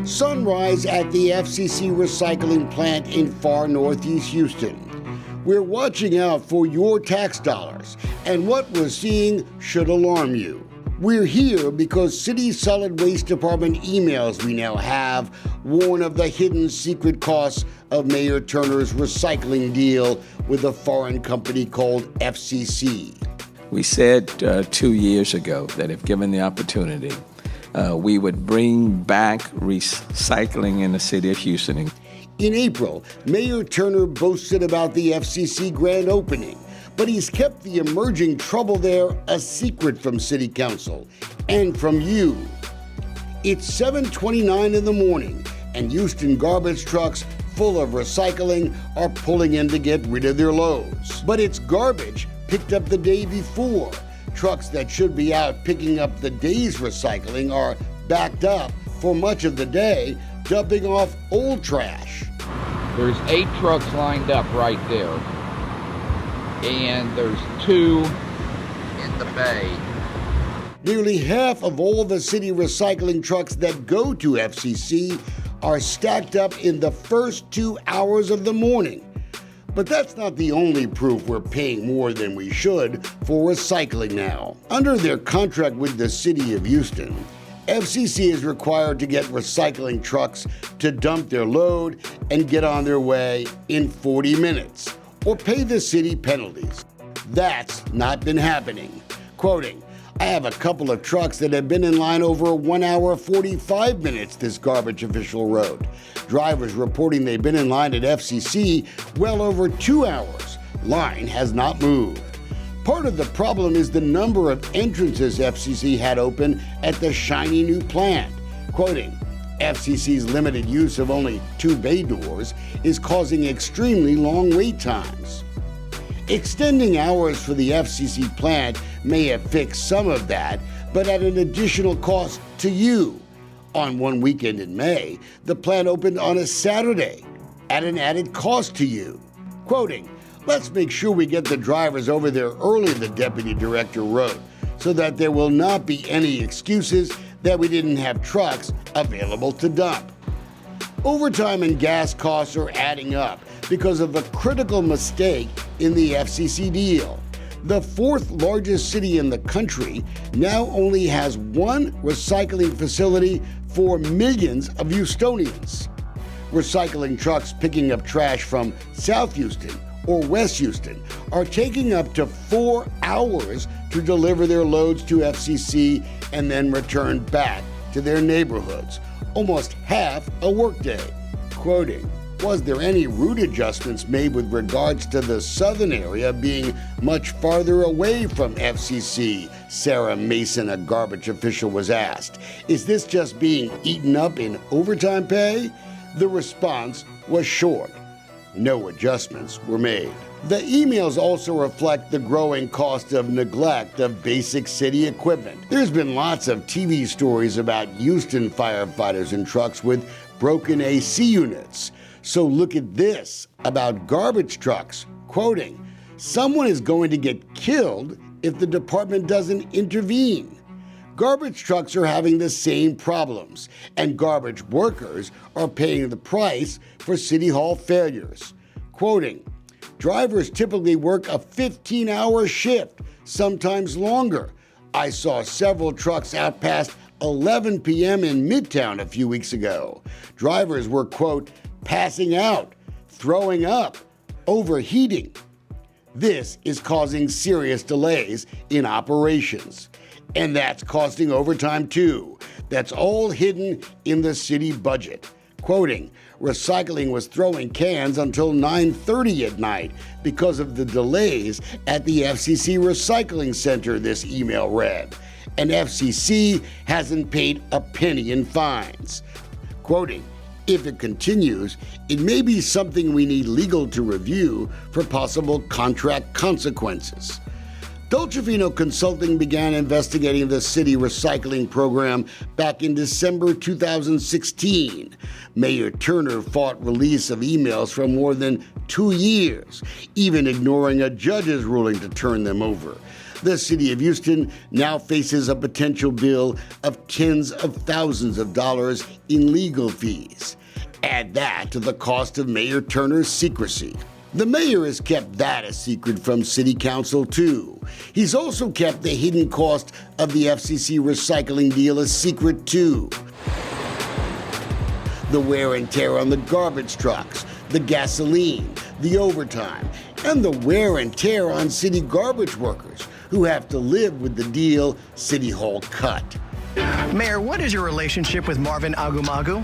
Sunrise at the FCC recycling plant in far northeast Houston. We're watching out for your tax dollars, and what we're seeing should alarm you. We're here because City Solid Waste Department emails we now have warn of the hidden secret costs of Mayor Turner's recycling deal with a foreign company called FCC. We said 2 years ago that if given the opportunity, we would bring back recycling in the city of Houston. In April, Mayor Turner boasted about the FCC grand opening, but he's kept the emerging trouble there a secret from City Council and from you. It's 7:29 in the morning, and Houston garbage trucks full of recycling are pulling in to get rid of their loads. But it's garbage picked up the day before. Trucks that should be out picking up the day's recycling are backed up for much of the day, dumping off old trash. There's 8 trucks lined up right there, and there's 2 in the bay. Nearly half of all the city recycling trucks that go to FCC are stacked up in the first 2 hours of the morning. But that's not the only proof we're paying more than we should for recycling now. Under their contract with the city of Houston, FCC is required to get recycling trucks to dump their load and get on their way in 40 minutes, or pay the city penalties. That's not been happening. Quoting, "I have a couple of trucks that have been in line over 1 hour 45 minutes," this garbage official wrote. Drivers reporting they've been in line at FCC well over 2 hours. Line has not moved. Part of the problem is the number of entrances FCC had open at the shiny new plant. Quoting, "FCC's limited use of only 2 bay doors is causing extremely long wait times." Extending hours for the FCC plant may have fixed some of that, but at an additional cost to you. On one weekend in May, the plant opened on a Saturday at an added cost to you. Quoting, "Let's make sure we get the drivers over there early," the deputy director wrote, "so that there will not be any excuses that we didn't have trucks available to dump." Overtime and gas costs are adding up because of a critical mistake in the FCC deal. The 4th largest city in the country now only has 1 recycling facility for millions of Houstonians. Recycling trucks picking up trash from South Houston or West Houston are taking up to 4 hours to deliver their loads to FCC and then return back to their neighborhoods, almost half a workday. Quoting, "Was there any route adjustments made with regards to the southern area being much farther away from FCC?" Sarah Mason, a garbage official, was asked. "Is this just being eaten up in overtime pay?" The response was short. No adjustments were made. The emails also reflect the growing cost of neglect of basic city equipment. There's been lots of TV stories about Houston firefighters and trucks with broken AC units. So look at this about garbage trucks. Quoting, "Someone is going to get killed if the department doesn't intervene." Garbage trucks are having the same problems, and garbage workers are paying the price for City Hall failures. Quoting, "Drivers typically work a 15-hour shift, sometimes longer. I saw several trucks out past 11 p.m. in Midtown a few weeks ago. Drivers were, quote, passing out, throwing up, overheating. This is causing serious delays in operations. And that's costing overtime too. That's all hidden in the city budget." Quoting, "Recycling was throwing cans until 9:30 at night because of the delays at the FCC recycling center," this email read. "And FCC hasn't paid a penny in fines." Quoting, "If it continues, it may be something we need legal to review for possible contract consequences." Dolcefino Consulting began investigating the city recycling program back in December 2016. Mayor Turner fought release of emails for more than 2 years, even ignoring a judge's ruling to turn them over. The city of Houston now faces a potential bill of tens of thousands of dollars in legal fees. Add that to the cost of Mayor Turner's secrecy. The mayor has kept that a secret from City Council, too. He's also kept the hidden cost of the FCC recycling deal a secret, too. The wear and tear on the garbage trucks, the gasoline, the overtime, and the wear and tear on city garbage workers who have to live with the deal City Hall cut. Mayor, what is your relationship with Marvin Agumagu?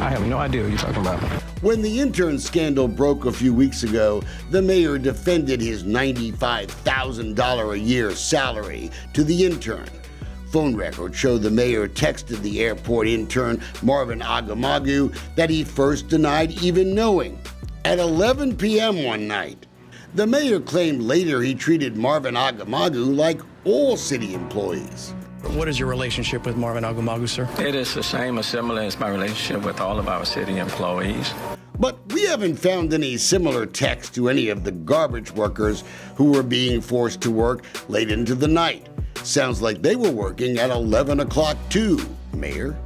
I have no idea what you're talking about. When the intern scandal broke a few weeks ago, the mayor defended his $95,000 a year salary to the intern. Phone records show the mayor texted the airport intern Marvin Agumagu that he first denied even knowing at 11 p.m. one night. The mayor claimed later he treated Marvin Agumagu like all city employees. What is your relationship with Marvin Agumagu, sir? It is the same or similar as my relationship with all of our city employees. But we haven't found any similar text to any of the garbage workers who were being forced to work late into the night. Sounds like they were working at 11 o'clock too, Mayor.